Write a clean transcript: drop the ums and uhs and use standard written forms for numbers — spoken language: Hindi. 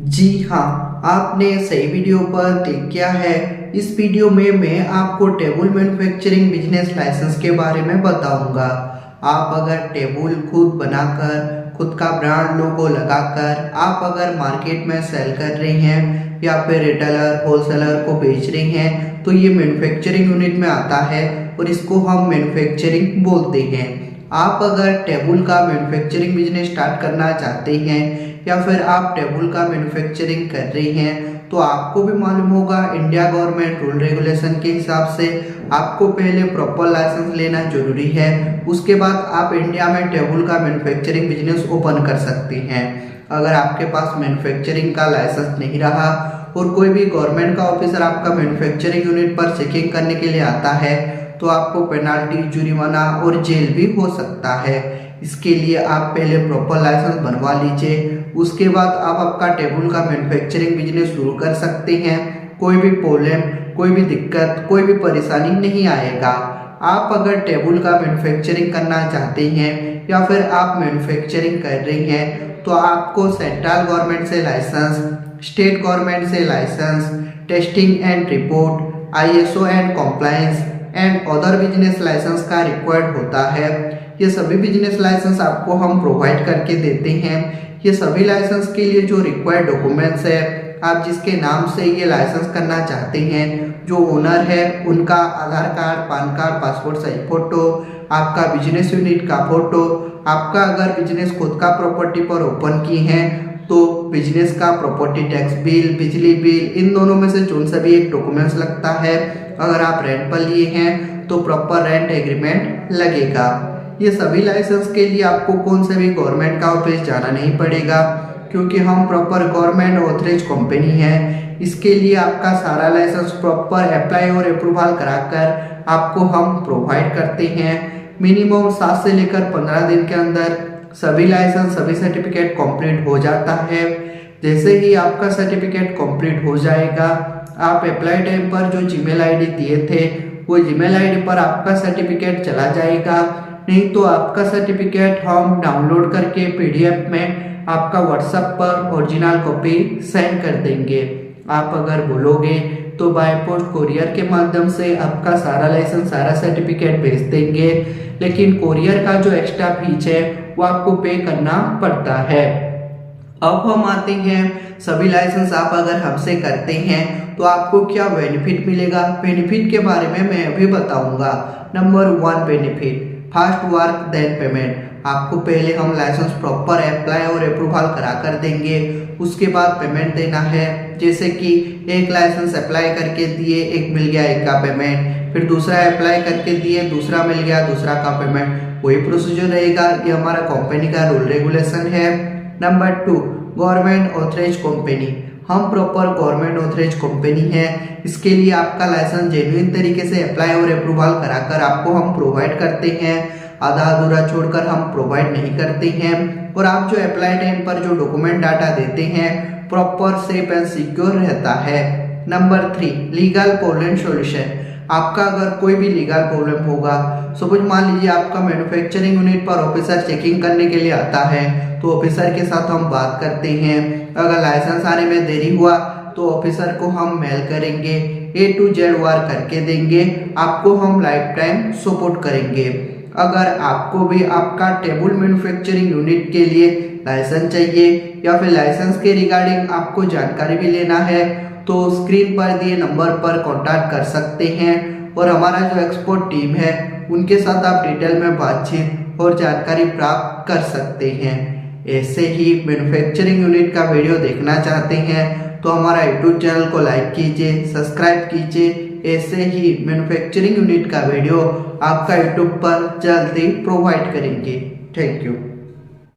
जी हाँ, आपने सही वीडियो पर क्लिक किया है। इस वीडियो में मैं आपको टेबल मैन्युफैक्चरिंग बिजनेस लाइसेंस के बारे में बताऊंगा। आप अगर टेबल खुद बनाकर, खुद का ब्रांड लोगो लगाकर आप अगर मार्केट में सेल कर रहे हैं या फिर रिटेलर होलसेलर को बेच रहे हैं तो ये मैन्युफैक्चरिंग यूनिट में आता है और इसको हम मैन्युफैक्चरिंग बोलते हैं। आप अगर टेबल का मैन्युफैक्चरिंग बिजनेस स्टार्ट करना चाहते हैं या फिर आप टेबल का मैन्युफैक्चरिंग कर रही हैं तो आपको भी मालूम होगा इंडिया गवर्नमेंट रूल रेगुलेशन के हिसाब से आपको पहले प्रॉपर लाइसेंस लेना जरूरी है। उसके बाद आप इंडिया में टेबल का मैन्युफैक्चरिंग बिजनेस ओपन कर सकते हैं। अगर आपके पास मैन्युफैक्चरिंग का लाइसेंस नहीं रहा और कोई भी गवर्नमेंट का ऑफिसर आपका मैन्युफैक्चरिंग यूनिट पर चेकिंग करने के लिए आता है तो आपको पेनाल्टी, जुर्माना और जेल भी हो सकता है। इसके लिए आप पहले प्रॉपर लाइसेंस बनवा लीजिए। उसके बाद आप आपका टेबल का मैन्युफैक्चरिंग बिजनेस शुरू कर सकते हैं। कोई भी प्रॉब्लम, कोई भी दिक्कत, कोई भी परेशानी नहीं आएगा। आप अगर टेबल का मैन्युफैक्चरिंग करना चाहते हैं या फिर आप मैन्युफैक्चरिंग कर रही हैं तो आपको सेंट्रल गवर्नमेंट से लाइसेंस, स्टेट गवर्नमेंट से licence, testing and report, ISO and compliance and other business licence का रिक्वायर्ड होता है। ये सभी बिजनेस लाइसेंस आपको हम प्रोवाइड करके देते हैं। ये सभी लाइसेंस के लिए जो रिक्वायर्ड डॉक्यूमेंट्स है, आप जिसके नाम से ये लाइसेंस करना चाहते हैं, जो ओनर है उनका Aadhaar card, PAN card, passport size photo, आपका बिजनेस यूनिट का फोटो, आपका अगर बिजनेस खुद का प्रॉपर्टी पर ओपन की है तो बिजनेस का प्रॉपर्टी टैक्स बिल, बिजली बिल, इन दोनों में से कौन सा भी एक डॉक्यूमेंट्स लगता है। अगर आप रेंट पर लिए हैं तो प्रॉपर रेंट एग्रीमेंट लगेगा। ये सभी लाइसेंस के लिए आपको कौन से भी गवर्नमेंट का ऑफिस जाना नहीं पड़ेगा क्योंकि हम प्रॉपर गवर्नमेंट ऑथराइज कंपनी है। इसके लिए आपका सारा लाइसेंस प्रॉपर अप्लाई और अप्रूवल कराकर आपको हम प्रोवाइड करते हैं। मिनिमम 7 से लेकर 15 दिन के अंदर सभी लाइसेंस, सभी सर्टिफिकेट कंप्लीट हो जाता है। जैसे ही आपका सर्टिफिकेट कंप्लीट हो जाएगा, आप अप्लाई टाइम पर जो जीमेल आईडी दिए थे वो जीमेल आईडी पर आपका सर्टिफिकेट चला जाएगा। नहीं तो आपका सर्टिफिकेट हम डाउनलोड करके PDF में आपका व्हाट्सएप पर ओरिजिनल कॉपी सेंड कर देंगे। आप अगर बोलोगे तो बाय पोस्ट कोरियर के माध्यम से आपका सारा लाइसेंस, सारा सर्टिफिकेट भेज देंगे, लेकिन कोरियर का जो एक्स्ट्रा फीस है वो आपको पे करना पड़ता है। अब हम आते हैं, सभी लाइसेंस आप अगर हमसे करते हैं तो आपको क्या बेनिफिट मिलेगा। बेनिफिट के बारे में मैं अभी बताऊंगा। Number 1 benefit, fast work then payment. आपको पहले हम लाइसेंस प्रॉपर अप्लाई और अप्रूवल करा कर देंगे, उसके बाद पेमेंट देना है। जैसे कि एक लाइसेंस अप्लाई करके दिए, एक मिल गया, एक का पेमेंट, फिर दूसरा अप्लाई करके दिए, दूसरा मिल गया, दूसरा का पेमेंट, वही प्रोसीजर रहेगा। ये हमारा कंपनी का रूल रेगुलेशन है। Number 2, government authorise company. हम प्रॉपर गवर्नमेंट ऑथराइज कंपनी है। इसके लिए आपका लाइसेंस जेन्युइन तरीके से अप्लाई और अप्रूवल कराकर आपको हम प्रोवाइड करते हैं। आधा अधूरा छोड़कर हम प्रोवाइड नहीं करते हैं। और आप जो अप्लाई टाइम पर जो डॉक्यूमेंट डाटा देते हैं प्रॉपर, सेफ एंड सिक्योर रहता है। Number 3, legal problem solution. आपका अगर कोई भी लीगल प्रॉब्लम होगा, सपोज मान लीजिए आपका मैन्युफैक्चरिंग यूनिट पर ऑफिसर चेकिंग करने के लिए आता है तो ऑफिसर के साथ हम बात करते हैं। अगर लाइसेंस आने में देरी हुआ तो ऑफिसर को हम मेल करेंगे, A to Z वर्क करके देंगे, आपको हम लाइफ टाइम सपोर्ट करेंगे। अगर आपको भी आपका टेबल मैन्युफैक्चरिंग यूनिट के लिए लाइसेंस चाहिए या फिर लाइसेंस के रिगार्डिंग आपको जानकारी भी लेना है तो स्क्रीन पर दिए नंबर पर कांटेक्ट कर सकते हैं और हमारा जो एक्सपर्ट टीम है उनके साथ आप डिटेल में बातचीत और जानकारी प्राप्त कर सकते हैं। ऐसे ही मैन्युफैक्चरिंग यूनिट का वीडियो देखना चाहते हैं तो हमारा YouTube चैनल को लाइक कीजिए, सब्सक्राइब कीजिए। ऐसे ही मैन्युफैक्चरिंग यूनिट का वीडियो आपका YouTube पर जल्दी प्रोवाइड करेंगे। Thank you.